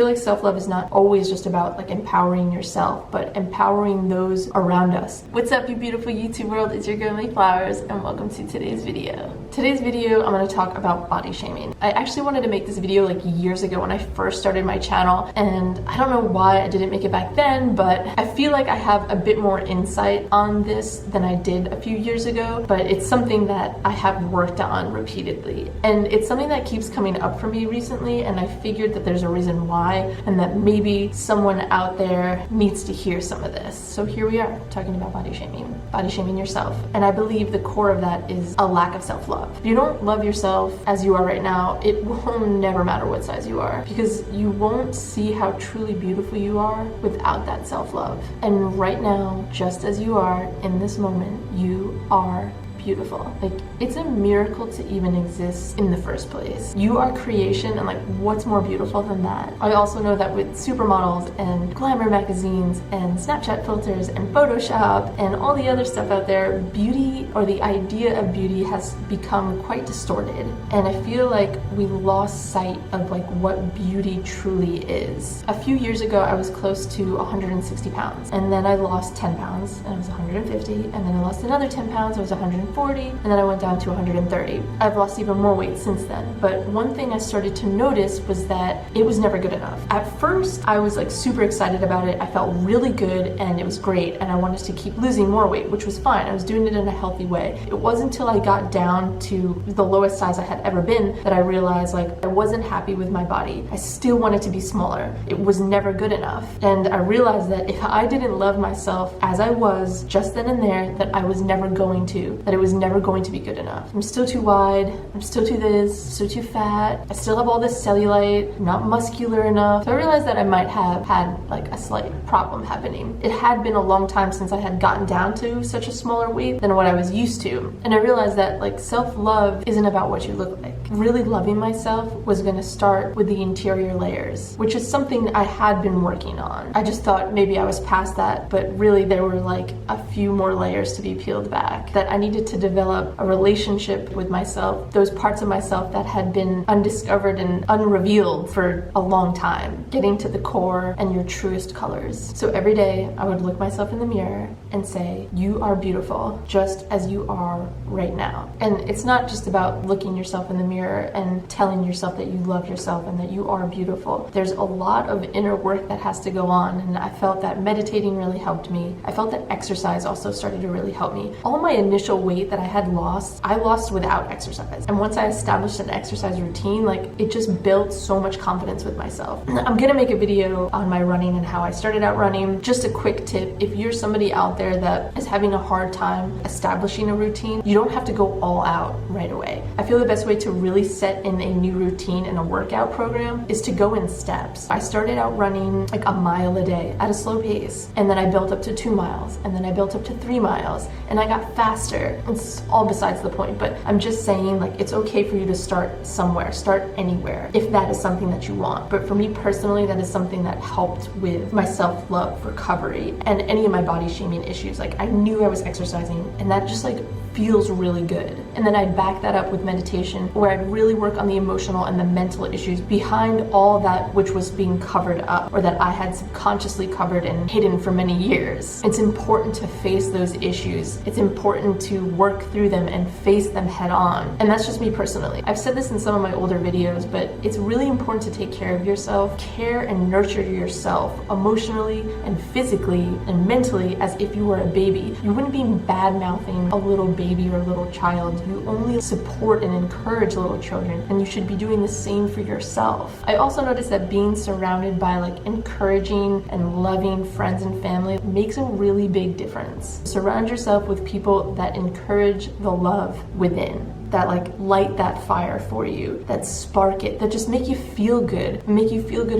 feel like self-love is not always just about like empowering yourself, but empowering those around us. What's up, you beautiful YouTube world? It's your girl May Flowers, and welcome to today's video. Today's video, I'm going to talk about body shaming. I actually wanted to make this video like years ago when I first started my channel, and I don't know why I didn't make it back then, but I feel like I have a bit more insight on this than I did a few years ago, but it's something that I have worked on repeatedly, and it's something that keeps coming up for me recently, and I figured that there's a reason why, and that maybe someone out there needs to hear some of this. So here we are talking about body shaming yourself, and I believe the core of that is a lack of self-love. If you don't love yourself as you are right now, it will never matter what size you are, because you won't see how truly beautiful you are without that self-love. And right now, just as you are in this moment, you are beautiful. Like, it's a miracle to even exist in the first place. You are creation, and like, what's more beautiful than that? I also know that with supermodels and glamour magazines and Snapchat filters and Photoshop and all the other stuff out there, beauty, or the idea of beauty, has become quite distorted. And I feel like we lost sight of like what beauty truly is. A few years ago, I was close to 160 pounds, and then I lost 10 pounds and I was 150, and then I lost another 10 pounds, I was 140, and then I went down to 130. I've lost even more weight since then, but one thing I started to notice was that it was never good enough. At first, I was like super excited about it. I felt really good and it was great, and I wanted to keep losing more weight, which was fine. I was doing it in a healthy way. It wasn't until I got down to the lowest size I had ever been that I realized like I wasn't happy with my body. I still wanted to be smaller. It was never good enough. And I realized that if I didn't love myself as I was just then and there, that I was never going to, that it was never going to be good enough. I'm still too wide, I'm still too this, still too fat, I still have all this cellulite, I'm not muscular enough. So I realized that I might have had like a slight problem happening. It had been a long time since I had gotten down to such a smaller weight than what I was used to. And I realized that like self-love isn't about what you look like. Really loving myself was gonna start with the interior layers, which is something I had been working on. I just thought maybe I was past that, but really there were like a few more layers to be peeled back, that I needed to develop a relationship with myself, those parts of myself that had been undiscovered and unrevealed for a long time, getting to the core and your truest colors. So every day I would look myself in the mirror and say, you are beautiful just as you are right now. And it's not just about looking yourself in the mirror and telling yourself that you love yourself and that you are beautiful. There's a lot of inner work that has to go on, and I felt that meditating really helped me. I felt that exercise also started to really help me. All my initial weight that I had lost, I lost without exercise. And once I established an exercise routine, like, it just built so much confidence with myself. I'm gonna make a video on my running and how I started out running. Just a quick tip, if you're somebody out there that is having a hard time establishing a routine, you don't have to go all out right away. I feel the best way to really set in a new routine and a workout program is to go in steps. I started out running like a mile a day at a slow pace, and then I built up to 2 miles, and then I built up to 3 miles, and I got faster. It's all besides the point, but I'm just saying, like, it's okay for you to start somewhere, start anywhere, if that is something that you want. But for me personally, that is something that helped with my self-love recovery and any of my body shaming issues. Like, I knew I was exercising, and that just like feels really good. And then I'd back that up with meditation, where I'd really work on the emotional and the mental issues behind all that which was being covered up, or that I had subconsciously covered and hidden for many years. It's important to face those issues. It's important to work through them and face them head on. And that's just me personally. I've said this in some of my older videos, but it's really important to take care of yourself, care and nurture yourself emotionally and physically and mentally as if you were a baby. You wouldn't be bad-mouthing a little baby or a little child. You only support and encourage little children, and you should be doing the same for yourself. I also noticed that being surrounded by like encouraging and loving friends and family makes a really big difference. Surround yourself with people that encourage the love within, that like light that fire for you, that spark it, that just make you feel good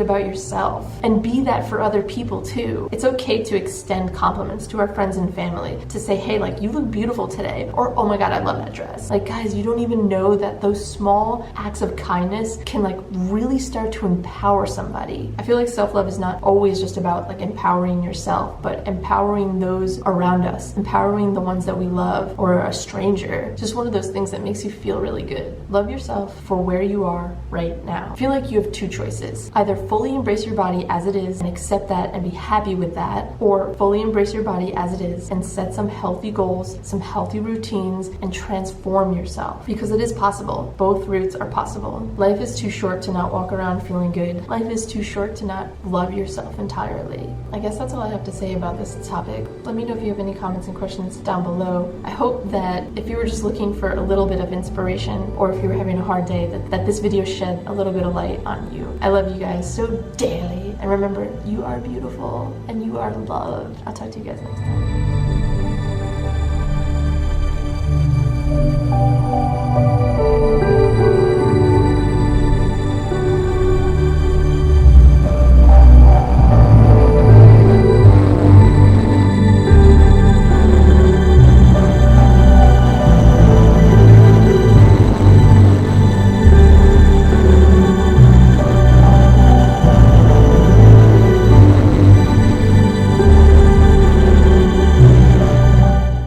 about yourself, and be that for other people too. It's okay to extend compliments to our friends and family, to say, hey, like, you look beautiful today, or oh my god, I love that dress. Like, guys, you don't even know that those small acts of kindness can like really start to empower somebody. I feel like self-love is not always just about like empowering yourself, but empowering those around us, empowering the ones that we love, or a stranger. Just one of those things that makes makes you feel really good. Love yourself for where you are right now. Feel like you have two choices. Either fully embrace your body as it is and accept that and be happy with that, or fully embrace your body as it is and set some healthy goals, some healthy routines, and transform yourself. Because it is possible. Both routes are possible. Life is too short to not walk around feeling good. Life is too short to not love yourself entirely. I guess that's all I have to say about this topic. Let me know if you have any comments and questions down below. I hope that if you were just looking for a little bit of inspiration, or if you were having a hard day, that this video shed a little bit of light on you. I love you guys so dearly. And remember, you are beautiful and you are loved. I'll talk to you guys next time.